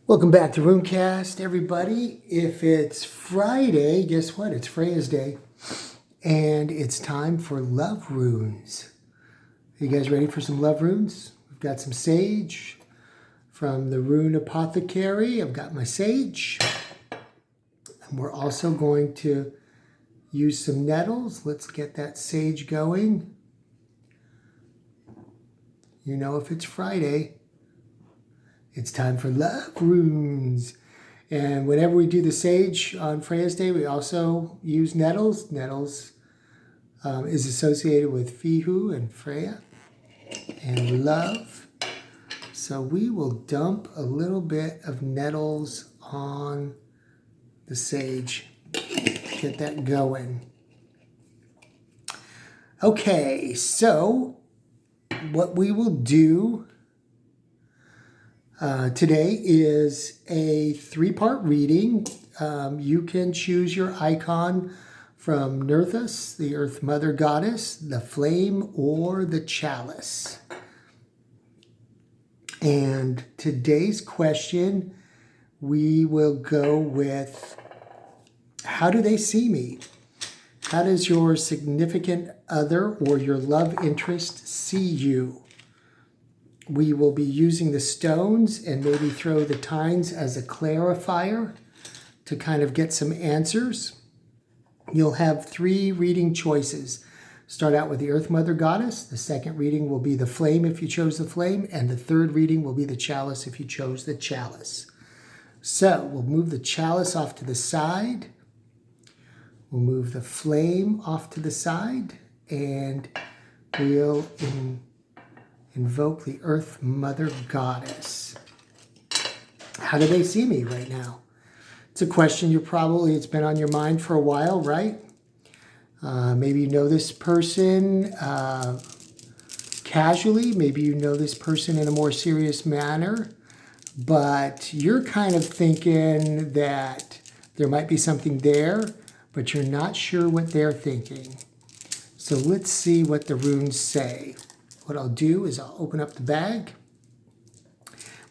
Welcome back to Runecast, everybody. If it's Friday, guess what? It's Freya's day. And it's time for love runes. Are you guys ready for some love runes? We've got some sage from the Rune Apothecary. I've got my sage. And we're also going to use some nettles. Let's get that sage going. You know, if it's Friday, it's time for love runes. And whenever we do the sage on Freya's Day, we also use nettles. Nettles is associated with Fihu and Freya and love. So we will dump a little bit of nettles on the sage. Get that going. Okay, so what we will do today is a 3-part reading. You can choose your icon from Nerthus, the Earth Mother Goddess, the Flame, or the Chalice. And today's question, we will go with, how do they see me? How does your significant other or your love interest see you? We will be using the stones and maybe throw the tines as a clarifier to kind of get some answers. You'll have 3 reading choices. Start out with the Earth Mother Goddess. The second reading will be the Flame if you chose the Flame. And the third reading will be the Chalice if you chose the Chalice. So we'll move the Chalice off to the side. We'll move the Flame off to the side. And we'll invoke the Earth Mother Goddess. How do they see me right now? It's a question it's been on your mind for a while, right? Maybe you know this person casually. Maybe you know this person in a more serious manner. But you're kind of thinking that there might be something there, but you're not sure what they're thinking. So let's see what the runes say. What I'll do is I'll open up the bag.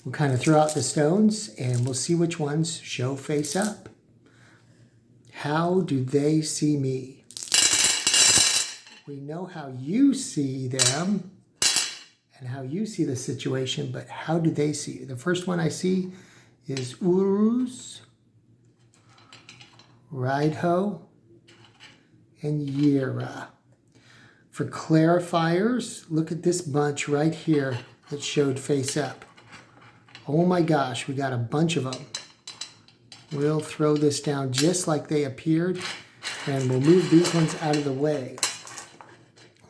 We'll kind of throw out the stones and we'll see which ones show face up. How do they see me? We know how you see them and how you see the situation, but how do they see you? The first one I see is Uruz, Rideho, and Yira. For clarifiers, look at this bunch right here that showed face up. Oh my gosh, we got a bunch of them. We'll throw this down just like they appeared, and we'll move these ones out of the way.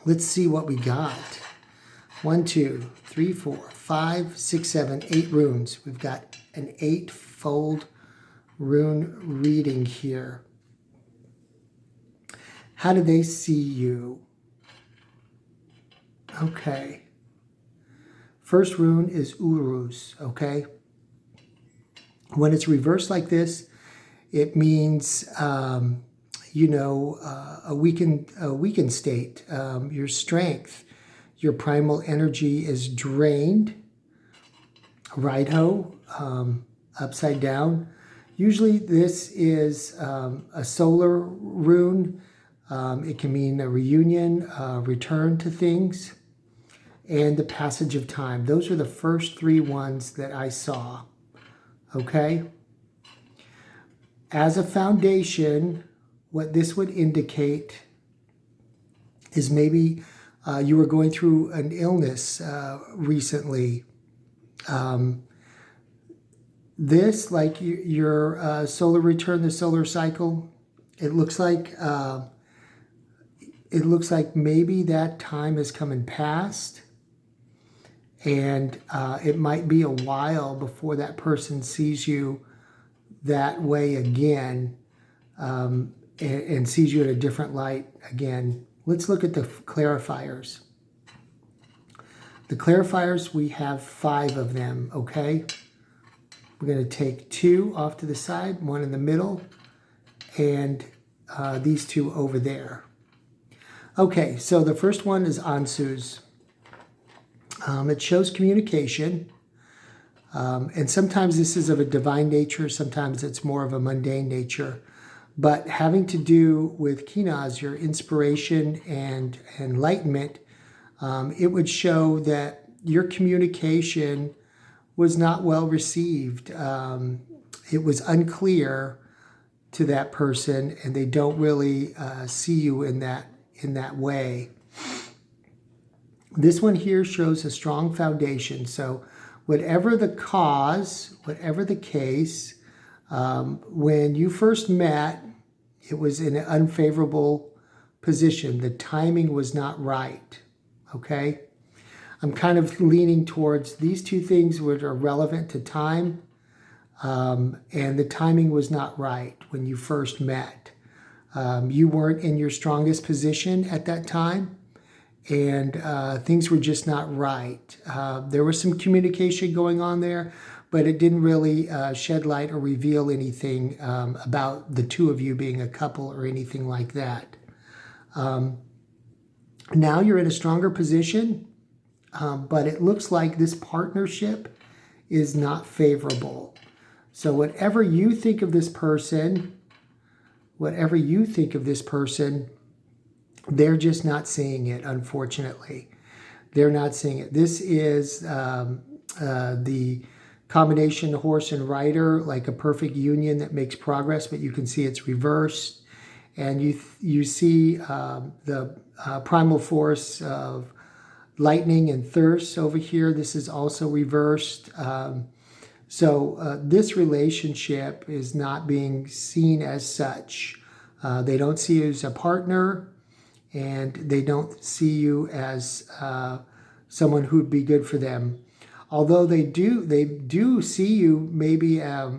Let's see what we got. 1, 2, 3, 4, 5, 6, 7, 8 runes. We've got an 8-fold rune reading here. How do they see you? Okay. First rune is Uruz, okay? When it's reversed like this, it means, a weakened state. Your strength, your primal energy is drained. Rideho, upside down. Usually this is a solar rune. It can mean a reunion, return to things, and the passage of time. Those are the first 3 ones that I saw, okay? As a foundation, what this would indicate is maybe you were going through an illness recently. This, like your solar return, the solar cycle, it looks like maybe that time has come and passed. And it might be a while before that person sees you that way again, and sees you in a different light again. Let's look at the clarifiers. The clarifiers, we have 5 of them, okay? We're going to take 2 off to the side, 1 in the middle, and these 2 over there. Okay, so the first one is Ansu's. It shows communication. And sometimes this is of a divine nature, sometimes it's more of a mundane nature. But having to do with Kenaz, your inspiration and enlightenment, it would show that your communication was not well received. It was unclear to that person, and they don't really see you in that way. This one here shows a strong foundation. So whatever the cause, whatever the case, when you first met, it was in an unfavorable position. The timing was not right, okay? I'm kind of leaning towards these two things which are relevant to time, and the timing was not right when you first met. You weren't in your strongest position at that time, and things were just not right. There was some communication going on there, but it didn't really shed light or reveal anything about the two of you being a couple or anything like that. Now you're in a stronger position, but it looks like this partnership is not favorable. So whatever you think of this person, they're just not seeing it, unfortunately. They're not seeing it. This is the combination horse and rider, like a perfect union that makes progress, but you can see it's reversed. And you see the primal force of lightning and thirst over here. This is also reversed. So this relationship is not being seen as such. They don't see you as a partner, and they don't see you as someone who'd be good for them. Although they do see you maybe as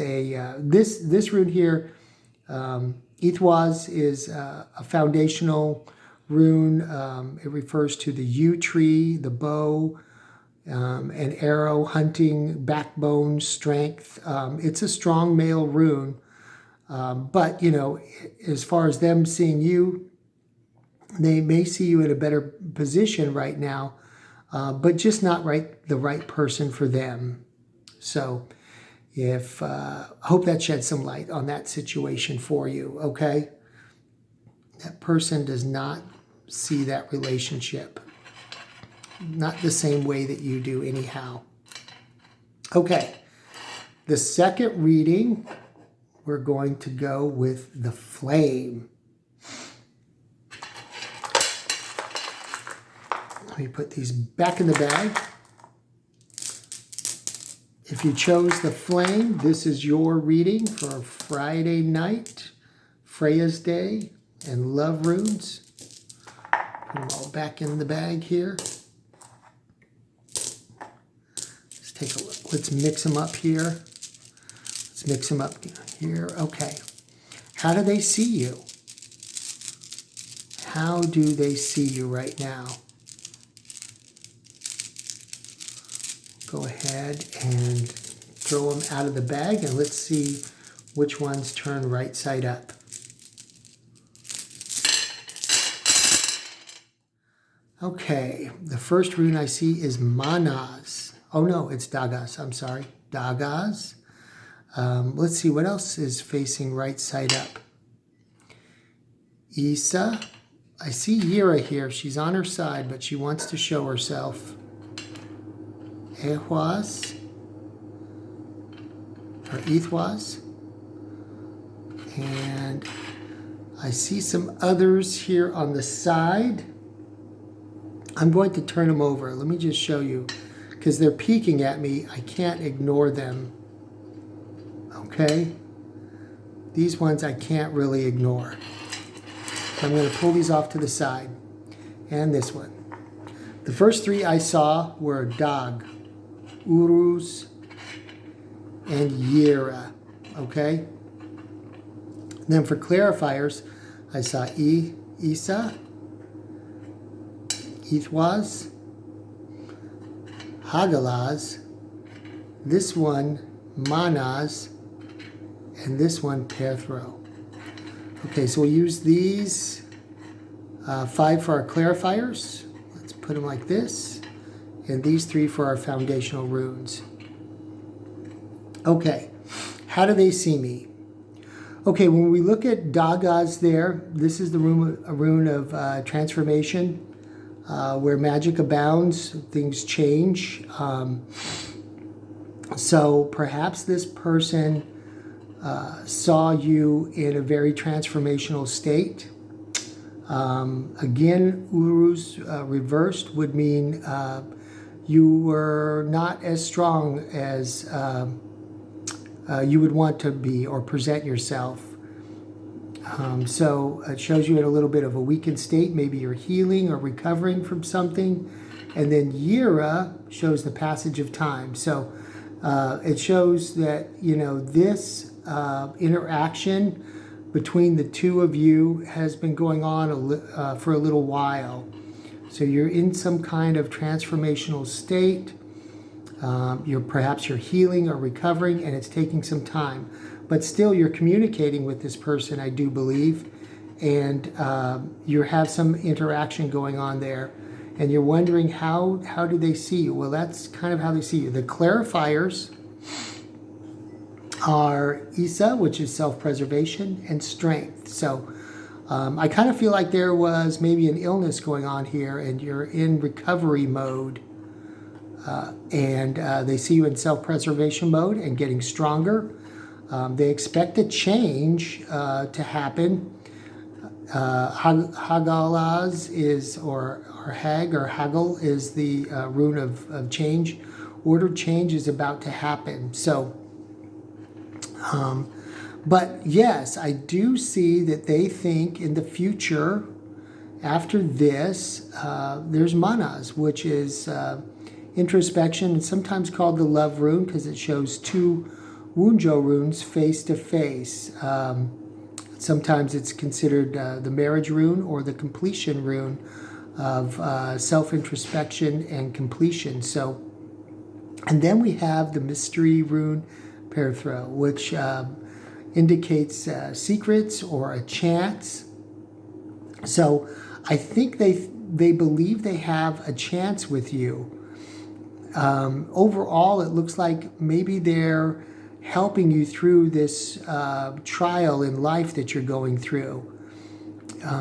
a this rune here, Ithwaz, is a foundational rune. It refers to the yew tree, the bow, an arrow, hunting, backbone, strength. It's a strong male rune. But, you know, as far as them seeing you, they may see you in a better position right now, but just not the right person for them. So hope that sheds some light on that situation for you, okay? That person does not see that relationship, not the same way that you do anyhow. Okay, the second reading, we're going to go with the flame. Let me put these back in the bag. If you chose the flame, this is your reading for Friday night, Freya's Day, and love runes. Put them all back in the bag here. Let's take a look. Let's mix them up here. Let's mix them up here. Okay. How do they see you? How do they see you right now? Go ahead and throw them out of the bag, and let's see which ones turn right side up. Okay, the first rune I see is Manas. Oh no, it's Dagas. I'm sorry, Dagas. Let's see what else is facing right side up. Isa. I see Yira here. She's on her side, but she wants to show herself. Ehwaz, or Ethwaz. And I see some others here on the side. I'm going to turn them over. Let me just show you, because they're peeking at me. I can't ignore them. Okay? These ones I can't really ignore. So I'm going to pull these off to the side. And this one. The first three I saw were Dag, Uruz, and Yira. Okay? Then for clarifiers, I saw Isa, Ithwaz, Hagalaz, this one Manas, and this one Perthro. Okay, so we'll use these 5 for our clarifiers. Let's put them like this. and these 3 for our foundational runes. Okay, how do they see me? Okay, when we look at Dagas there, this is the rune of transformation, where magic abounds, things change. So perhaps this person saw you in a very transformational state. Again, Uruz reversed would mean you were not as strong as you would want to be or present yourself. So it shows you in a little bit of a weakened state. Maybe you're healing or recovering from something. And then Yira shows the passage of time. So it shows that, you know, this interaction between the 2 of you has been going on for a little while. So you're in some kind of transformational state. Perhaps you're healing or recovering, and it's taking some time. But still, you're communicating with this person, I do believe, and you have some interaction going on there. And you're wondering, how do they see you? Well, that's kind of how they see you. The clarifiers are Isa, which is self-preservation, and strength. So I kind of feel like there was maybe an illness going on here, and you're in recovery mode. And they see you in self-preservation mode and getting stronger. They expect a change to happen. Hagalaz is, or Hag or Haggle is the rune of change. Ordered change is about to happen. So, but yes, I do see that they think in the future, after this, there's Manas, which is introspection, and sometimes called the love rune because it shows 2 Wunjo runes face to face. Sometimes it's considered the marriage rune or the completion rune of self-introspection and completion. So, and then we have the mystery rune Perthro, which indicates secrets or a chance. So I think they believe they have a chance with you. Overall, it looks like maybe they're helping you through this trial in life that you're going through.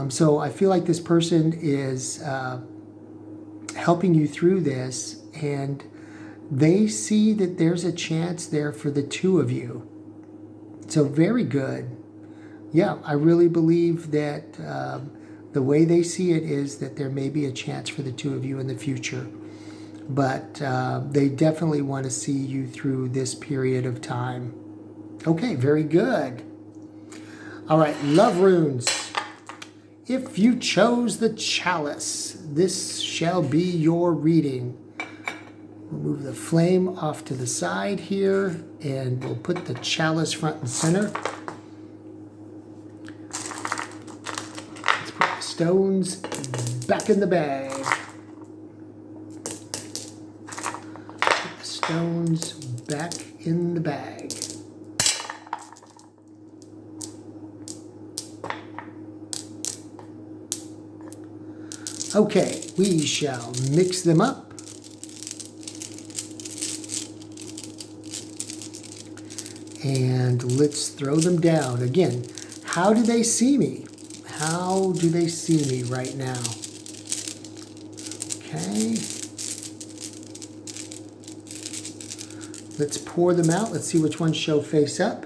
So I feel like this person is helping you through this, and they see that there's a chance there for the 2 of you. So very good. Yeah, I really believe that the way they see it is that there may be a chance for the 2 of you in the future. But they definitely want to see you through this period of time. Okay, very good. All right, love runes. If you chose the Chalice, this shall be your reading. We'll move the flame off to the side here, and we'll put the Chalice front and center. Let's put the stones back in the bag. Stones back in the bag. Okay, we shall mix them up. And let's throw them down. Again, how do they see me? How do they see me right now? Okay. Let's pour them out. Let's see which ones show face up.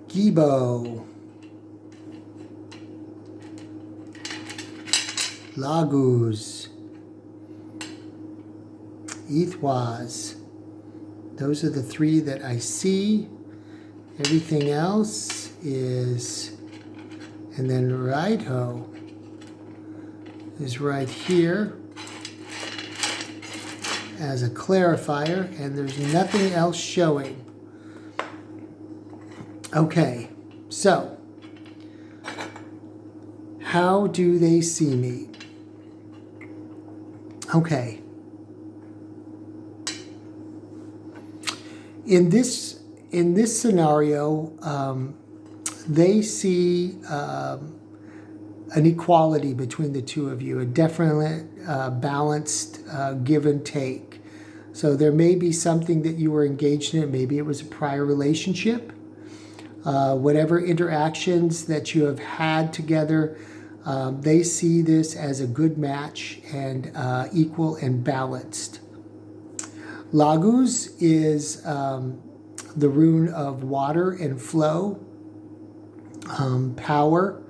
Gibo. Laguz. Ethwaz. Those are the 3 that I see. Everything else is, and then Raidho is right here as a clarifier, and there's nothing else showing. Okay, so how do they see me? Okay. In this scenario, they see an equality between the two of you, a definite balanced give and take. So there may be something that you were engaged in. Maybe it was a prior relationship. Whatever interactions that you have had together, they see this as a good match and equal and balanced. Lagus is the rune of water and flow, power,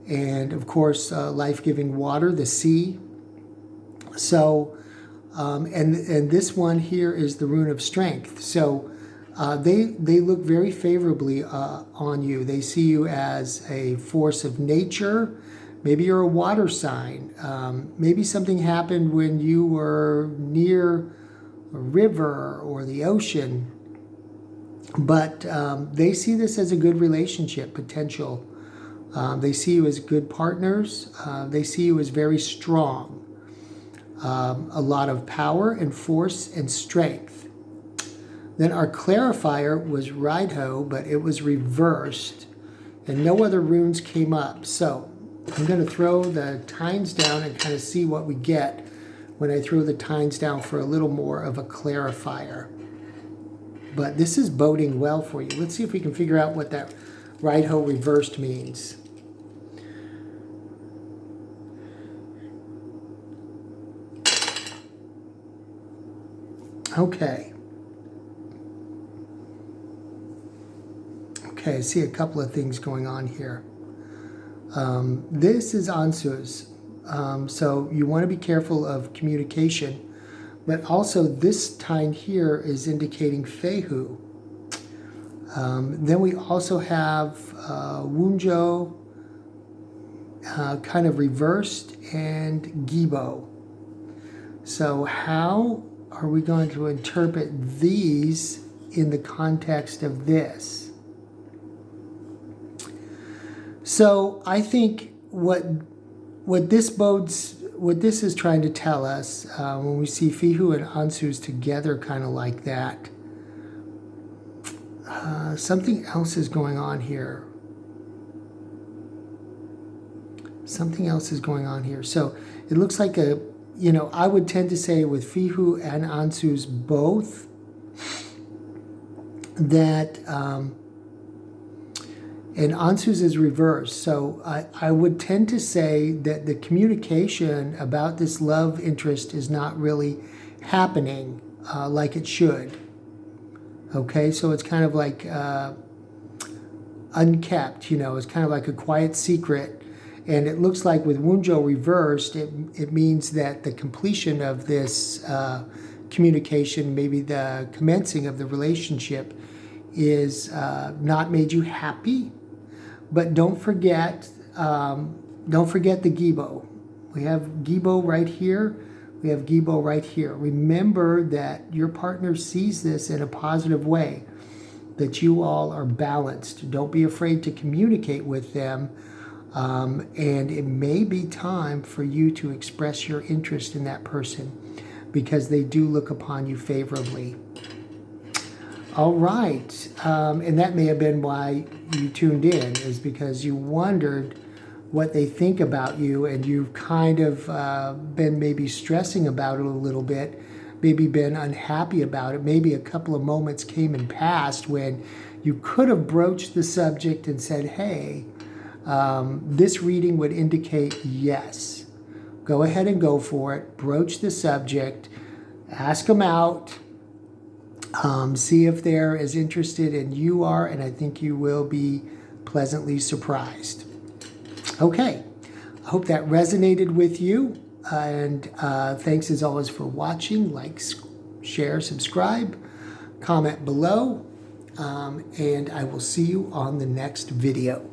and of course life-giving water, the sea. So, and this one here is the rune of strength. So they look very favorably on you. They see you as a force of nature. Maybe you're a water sign. Maybe something happened when you were near a river or the ocean. But they see this as a good relationship potential. They see you as good partners. They see you as very strong. A lot of power and force and strength. Then our clarifier was Rideho, but it was reversed. And no other runes came up. So I'm going to throw the tines down and kind of see what we get when I throw the tines down for a little more of a clarifier. But this is boding well for you. Let's see if we can figure out what that Rideho reversed means. Okay. Okay, I see a couple of things going on here. This is Ansus. So you want to be careful of communication. But also this tine here is indicating Fehu. Then we also have Wunjo kind of reversed and Gibo. So how are we going to interpret these in the context of this? So I think what this is trying to tell us when we see Fihu and Ansus together kind of like that, something else is going on here. Something else is going on here. So it looks like I would tend to say with Fihu and Ansus both that, and Ansus is reversed. So I would tend to say that the communication about this love interest is not really happening like it should. Okay, so it's kind of like unkept, it's kind of like a quiet secret. And it looks like with Wunjo reversed, it means that the completion of this communication, maybe the commencing of the relationship, is not made you happy. But don't forget the Gibo. We have Gibo right here. We have Gibo right here. Remember that your partner sees this in a positive way, that you all are balanced. Don't be afraid to communicate with them. And it may be time for you to express your interest in that person because they do look upon you favorably. All right. And that may have been why you tuned in, is because you wondered what they think about you, and you've kind of been maybe stressing about it a little bit, maybe been unhappy about it. Maybe a couple of moments came and passed when you could have broached the subject and said, hey, this reading would indicate yes. Go ahead and go for it. Broach the subject. Ask them out. See if they're as interested as you are, and I think you will be pleasantly surprised. Okay, I hope that resonated with you, and thanks as always for watching. Like, share, subscribe, comment below, and I will see you on the next video.